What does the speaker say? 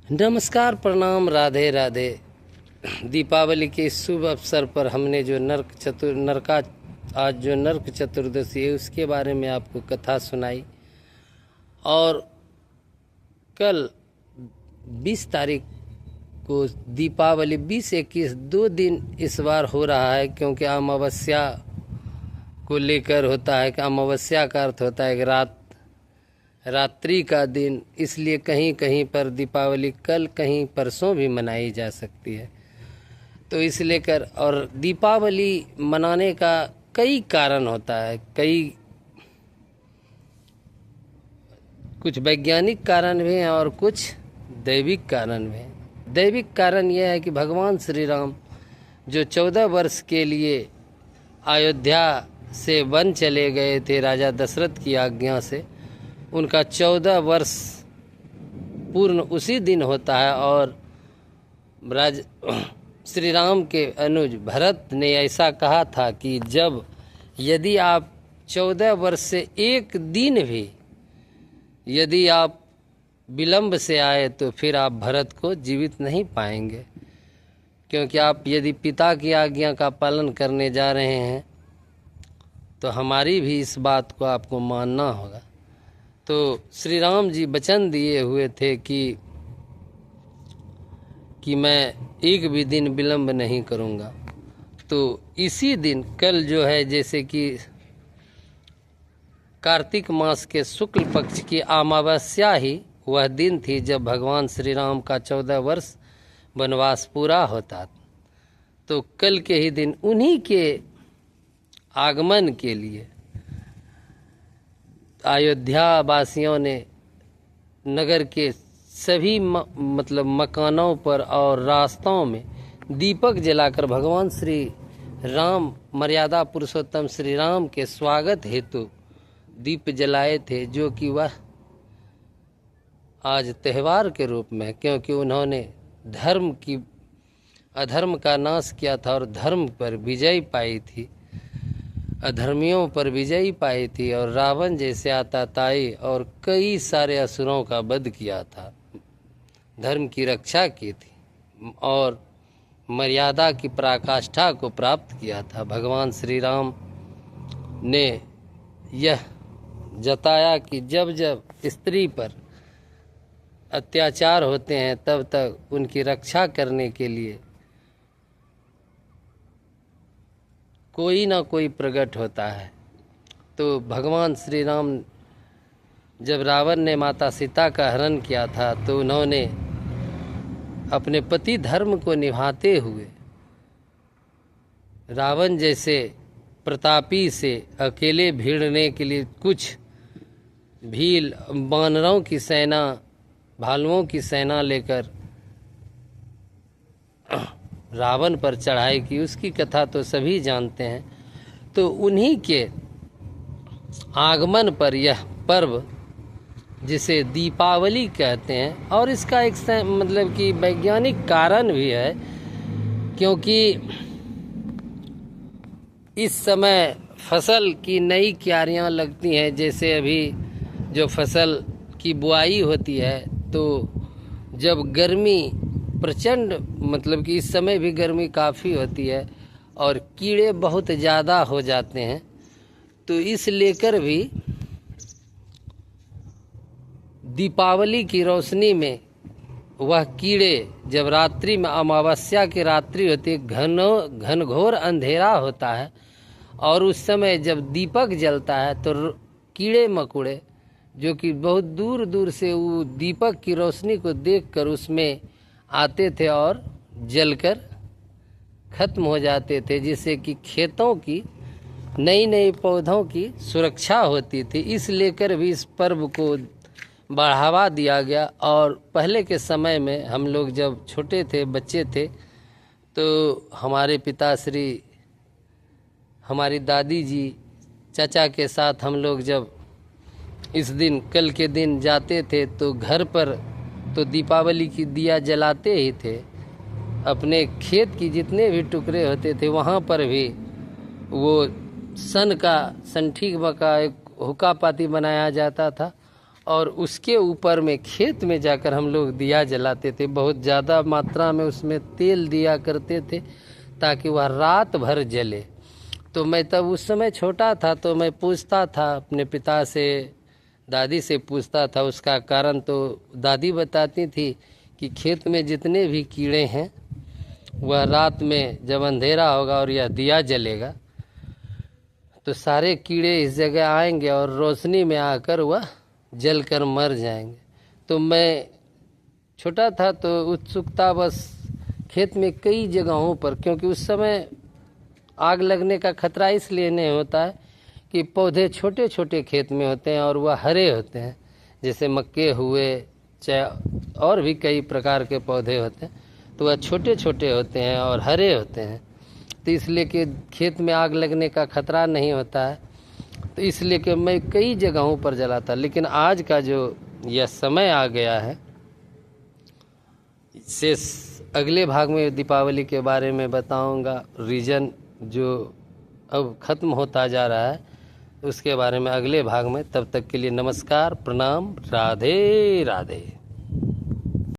नमस्कार, प्रणाम, राधे राधे। दीपावली के इस शुभ अवसर पर हमने जो आज जो नरक चतुर्दशी है उसके बारे में आपको कथा सुनाई। और कल 20 तारीख को दीपावली 20-21 2 दिन इस बार हो रहा है, क्योंकि अमावस्या को लेकर होता है कि अमावस्या का अर्थ होता है रात्रि का दिन, इसलिए कहीं कहीं पर दीपावली कल कहीं परसों भी मनाई जा सकती है। तो इस लेकर और दीपावली मनाने का कई कारण होता है, कुछ वैज्ञानिक कारण भी हैं और कुछ दैविक कारण भी हैं। दैविक कारण यह है कि भगवान श्री राम जो 14 वर्ष के लिए अयोध्या से वन चले गए थे राजा दशरथ की आज्ञा से, उनका 14 वर्ष पूर्ण उसी दिन होता है। और श्री राम के अनुज भरत ने ऐसा कहा था कि यदि आप 14 वर्ष से एक दिन भी यदि आप विलंब से आए तो फिर आप भरत को जीवित नहीं पाएंगे, क्योंकि आप यदि पिता की आज्ञा का पालन करने जा रहे हैं तो हमारी भी इस बात को आपको मानना होगा। तो श्री राम जी वचन दिए हुए थे कि मैं एक भी दिन विलंब नहीं करूंगा। तो इसी दिन कल जो है, जैसे कि कार्तिक मास के शुक्ल पक्ष की अमावस्या ही वह दिन थी जब भगवान श्री राम का 14 वर्ष वनवास पूरा होता। तो कल के ही दिन उन्हीं के आगमन के लिए अयोध्या वासियों ने नगर के सभी मकानों पर और रास्तों में दीपक जलाकर भगवान श्री राम मर्यादा पुरुषोत्तम श्री राम के स्वागत हेतु दीप जलाए थे, जो कि वह आज त्यौहार के रूप में, क्योंकि उन्होंने अधर्म का नाश किया था और धर्म पर विजय पाई थी, अधर्मियों पर विजयी पाई थी और रावण जैसे आतताई और कई सारे असुरों का वध किया था, धर्म की रक्षा की थी और मर्यादा की पराकाष्ठा को प्राप्त किया था। भगवान श्री राम ने यह जताया कि जब जब स्त्री पर अत्याचार होते हैं तब तक उनकी रक्षा करने के लिए कोई ना कोई प्रकट होता है। तो भगवान श्री राम जब रावण ने माता सीता का हरण किया था तो उन्होंने अपने पति धर्म को निभाते हुए रावण जैसे प्रतापी से अकेले भिड़ने के लिए कुछ भील बानरों की सेना, भालुओं की सेना लेकर रावण पर चढ़ाई की, उसकी कथा तो सभी जानते हैं। तो उन्हीं के आगमन पर यह पर्व जिसे दीपावली कहते हैं, और इसका एक कि वैज्ञानिक कारण भी है, क्योंकि इस समय फसल की नई क्यारियां लगती हैं। जैसे अभी जो फसल की बुआई होती है तो जब गर्मी प्रचंड कि इस समय भी गर्मी काफ़ी होती है और कीड़े बहुत ज़्यादा हो जाते हैं, तो इस लेकर भी दीपावली की रोशनी में वह कीड़े जब रात्रि में अमावस्या की रात्रि होती है, घनघोर अंधेरा होता है और उस समय जब दीपक जलता है तो कीड़े मकोड़े जो कि बहुत दूर दूर से वो दीपक की रोशनी को देखकर उसमें आते थे और जलकर खत्म हो जाते थे, जिससे कि खेतों की नई पौधों की सुरक्षा होती थी। इस लेकर भी इस पर्व को बढ़ावा दिया गया। और पहले के समय में हम लोग जब छोटे थे, बच्चे थे, तो हमारे पिताश्री, हमारी दादी जी, चाचा के साथ हम लोग जब इस दिन कल के दिन जाते थे तो घर पर तो दीपावली की दिया जलाते ही थे। अपने खेत की जितने भी टुकड़े होते थे वहाँ पर भी वो संठी का एक हुक्का पाती बनाया जाता था और उसके ऊपर में खेत में जाकर हम लोग दिया जलाते थे। बहुत ज़्यादा मात्रा में उसमें तेल दिया करते थे ताकि वह रात भर जले। तो मैं तब उस समय छोटा था, तो मैं पूछता था अपने पिता से, दादी से पूछता था उसका कारण। तो दादी बताती थी कि खेत में जितने भी कीड़े हैं वह रात में जब अंधेरा होगा और यह दिया जलेगा तो सारे कीड़े इस जगह आएंगे और रोशनी में आकर वह जल कर मर जाएंगे। तो मैं छोटा था तो उत्सुकता बस खेत में कई जगहों पर, क्योंकि उस समय आग लगने का खतरा इसलिए नहीं होता है कि पौधे छोटे छोटे खेत में होते हैं और वह हरे होते हैं, जैसे मक्के हुए, चाहे और भी कई प्रकार के पौधे होते हैं, तो वह छोटे छोटे होते हैं और हरे होते हैं। तो इसलिए कि खेत में आग लगने का खतरा नहीं होता है, तो इसलिए कि मैं कई जगहों पर जलाता। लेकिन आज का जो यह समय आ गया है, इससे अगले भाग में दीपावली के बारे में बताऊंगा। रीजन जो अब ख़त्म होता जा रहा है उसके बारे में अगले भाग में। तब तक के लिए नमस्कार, प्रणाम, राधे राधे।